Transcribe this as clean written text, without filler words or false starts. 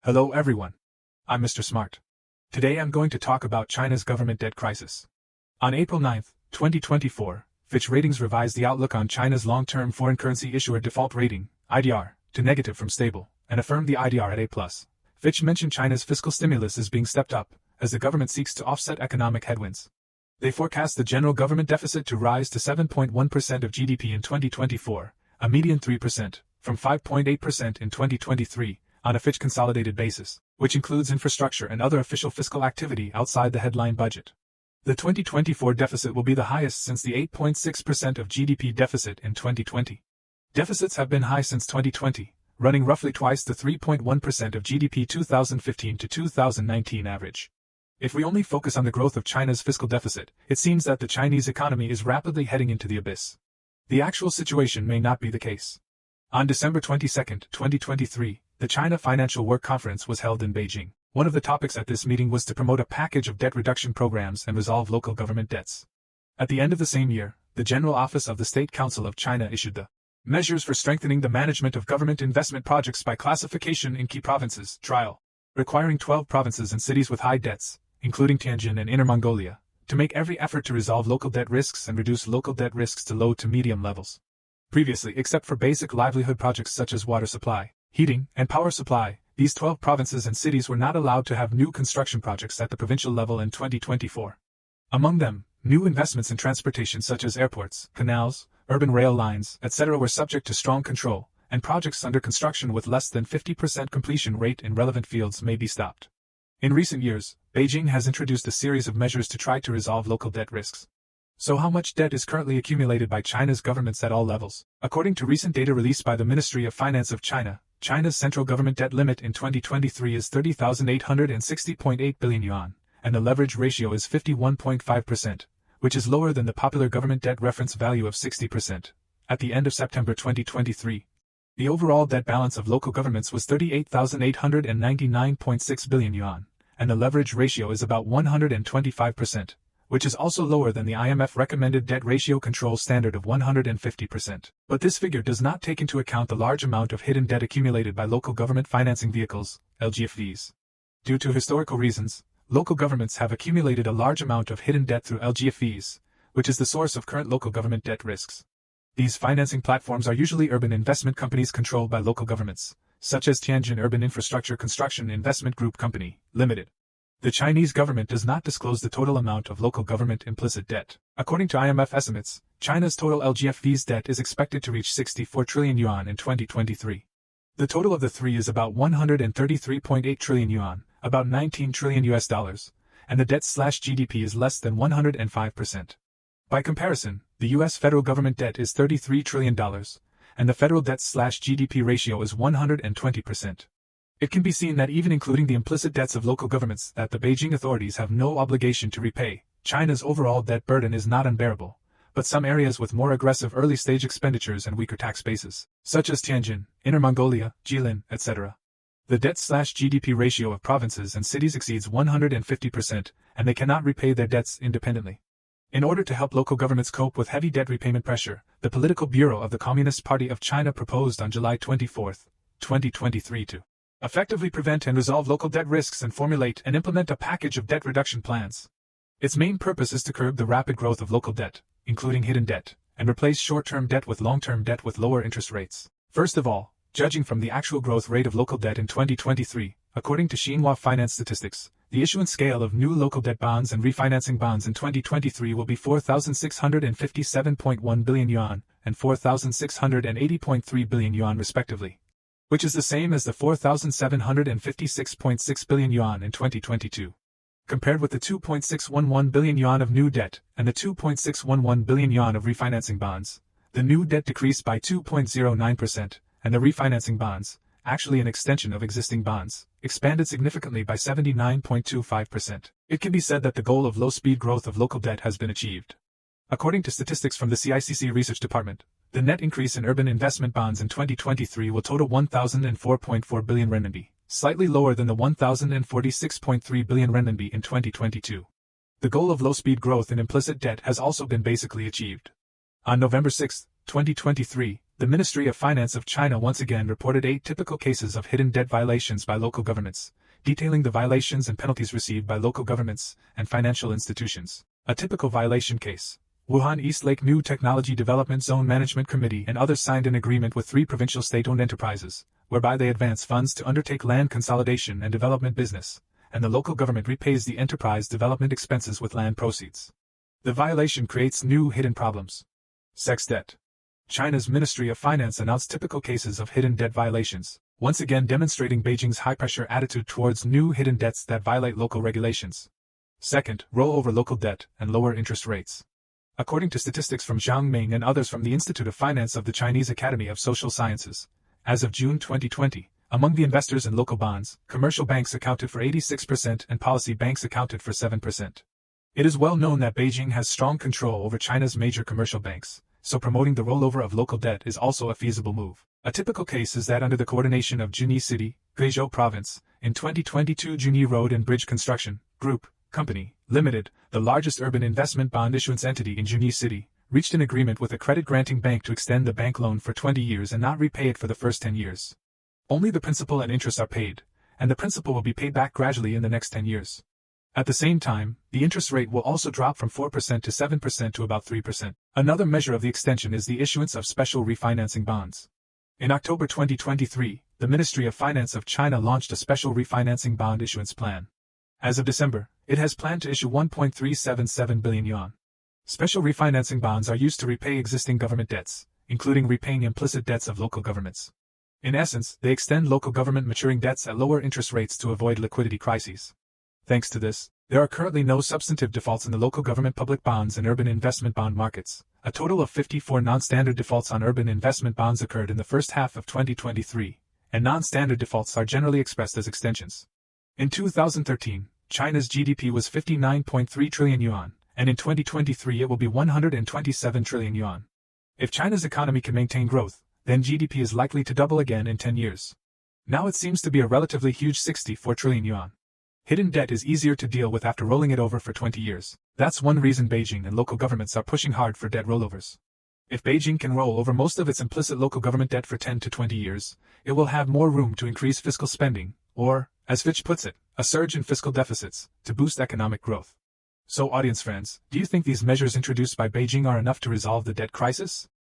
Hello everyone. I'm Mr. Smart. Today I'm going to talk about China's government debt crisis. On April 9, 2024, Fitch Ratings revised the outlook on China's long-term foreign currency issuer default rating, IDR, to negative from stable, and affirmed the IDR at A+. Fitch mentioned China's fiscal stimulus is being stepped up, as the government seeks to offset economic headwinds. They forecast the general government deficit to rise to 7.1% of GDP in 2024, a median 3%, from 5.8% in 2023, on a Fitch consolidated basis, which includes infrastructure and other official fiscal activity outside the headline budget. The 2024 deficit will be the highest since the 8.6% of GDP deficit in 2020. Deficits have been high since 2020, running roughly twice the 3.1% of GDP 2015 to 2019 average. If we only focus on the growth of China's fiscal deficit, it seems that the Chinese economy is rapidly heading into the abyss. The actual situation may not be the case. On December 22, 2023, the China Financial Work Conference was held in Beijing. One of the topics at this meeting was to promote a package of debt reduction programs and resolve local government debts. At the end of the same year, the General Office of the State Council of China issued the Measures for Strengthening the Management of Government Investment Projects by Classification in Key Provinces, trial, requiring 12 provinces and cities with high debts, including Tianjin and Inner Mongolia, to make every effort to resolve local debt risks and reduce local debt risks to low to medium levels. Previously, except for basic livelihood projects such as water supply, heating, and power supply, these 12 provinces and cities were not allowed to have new construction projects at the provincial level in 2024. Among them, new investments in transportation such as airports, canals, urban rail lines, etc. were subject to strong control, and projects under construction with less than 50% completion rate in relevant fields may be stopped. In recent years, Beijing has introduced a series of measures to try to resolve local debt risks. So how much debt is currently accumulated by China's governments at all levels? According to recent data released by the Ministry of Finance of China, China's central government debt limit in 2023 is 30,860.8 billion yuan, and the leverage ratio is 51.5%, which is lower than the popular government debt reference value of 60%. At the end of September 2023, the overall debt balance of local governments was 38,899.6 billion yuan, and the leverage ratio is about 125%, which is also lower than the IMF recommended debt ratio control standard of 150%. But this figure does not take into account the large amount of hidden debt accumulated by local government financing vehicles, LGFVs. Due to historical reasons, local governments have accumulated a large amount of hidden debt through LGFVs, which is the source of current local government debt risks. These financing platforms are usually urban investment companies controlled by local governments, such as Tianjin Urban Infrastructure Construction Investment Group Company, Limited. The Chinese government does not disclose the total amount of local government implicit debt. According to IMF estimates, China's total LGFV's debt is expected to reach 64 trillion yuan in 2023. The total of the three is about 133.8 trillion yuan, about 19 trillion US dollars, and the debt/GDP is less than 105%. By comparison, the US federal government debt is $33 trillion, and the federal debt/GDP ratio is 120%. It can be seen that even including the implicit debts of local governments that the Beijing authorities have no obligation to repay, China's overall debt burden is not unbearable, but some areas with more aggressive early-stage expenditures and weaker tax bases, such as Tianjin, Inner Mongolia, Jilin, etc. The debt/GDP ratio of provinces and cities exceeds 150%, and they cannot repay their debts independently. In order to help local governments cope with heavy debt repayment pressure, the Political Bureau of the Communist Party of China proposed on July 24, 2023 to effectively prevent and resolve local debt risks and formulate and implement a package of debt reduction plans. Its main purpose is to curb the rapid growth of local debt, including hidden debt, and replace short-term debt with long-term debt with lower interest rates. First of all, judging from the actual growth rate of local debt in 2023, according to Xinhua Finance Statistics, the issuance scale of new local debt bonds and refinancing bonds in 2023 will be 4,657.1 billion yuan and 4,680.3 billion yuan respectively, which is the same as the 4,756.6 billion yuan in 2022. Compared with the 2.611 billion yuan of new debt and the 2.611 billion yuan of refinancing bonds, the new debt decreased by 2.09%, and the refinancing bonds, actually an extension of existing bonds, expanded significantly by 79.25%. It can be said that the goal of low-speed growth of local debt has been achieved. According to statistics from the CICC Research Department, the net increase in urban investment bonds in 2023 will total 1,004.4 billion renminbi, slightly lower than the 1,046.3 billion renminbi in 2022. The goal of low-speed growth in implicit debt has also been basically achieved. On November 6, 2023, the Ministry of Finance of China once again reported 8 typical cases of hidden debt violations by local governments, detailing the violations and penalties received by local governments and financial institutions. A typical violation case: Wuhan East Lake New Technology Development Zone Management Committee and others signed an agreement with 3 provincial state-owned enterprises, whereby they advance funds to undertake land consolidation and development business, and the local government repays the enterprise development expenses with land proceeds. The violation creates new hidden problems. Sex debt. China's Ministry of Finance announced typical cases of hidden debt violations, once again demonstrating Beijing's high-pressure attitude towards new hidden debts that violate local regulations. Second, roll over local debt and lower interest rates. According to statistics from Zhang Ming and others from the Institute of Finance of the Chinese Academy of Social Sciences, as of June 2020, among the investors in local bonds, commercial banks accounted for 86% and policy banks accounted for 7%. It is well known that Beijing has strong control over China's major commercial banks, so promoting the rollover of local debt is also a feasible move. A typical case is that under the coordination of Junyi City, Guizhou Province, in 2022 Junyi Road and Bridge Construction Group Company Limited, the largest urban investment bond issuance entity in Junyi City, reached an agreement with a credit-granting bank to extend the bank loan for 20 years and not repay it for the first 10 years. Only the principal and interest are paid, and the principal will be paid back gradually in the next 10 years. At the same time, the interest rate will also drop from 4% to 7% to about 3%. Another measure of the extension is the issuance of special refinancing bonds. In October 2023, the Ministry of Finance of China launched a special refinancing bond issuance plan. As of December, it has planned to issue 1.377 billion yuan. Special refinancing bonds are used to repay existing government debts, including repaying implicit debts of local governments. In essence, they extend local government maturing debts at lower interest rates to avoid liquidity crises. Thanks to this, there are currently no substantive defaults in the local government public bonds and urban investment bond markets. A total of 54 non-standard defaults on urban investment bonds occurred in the first half of 2023, and non-standard defaults are generally expressed as extensions. In 2013, China's GDP was 59.3 trillion yuan, and in 2023 it will be 127 trillion yuan. If China's economy can maintain growth, then GDP is likely to double again in 10 years. Now it seems to be a relatively huge 64 trillion yuan. Hidden debt is easier to deal with after rolling it over for 20 years. That's one reason Beijing and local governments are pushing hard for debt rollovers. If Beijing can roll over most of its implicit local government debt for 10 to 20 years, it will have more room to increase fiscal spending, or, as Fitch puts it, a surge in fiscal deficits, to boost economic growth. So audience friends, do you think these measures introduced by Beijing are enough to resolve the debt crisis?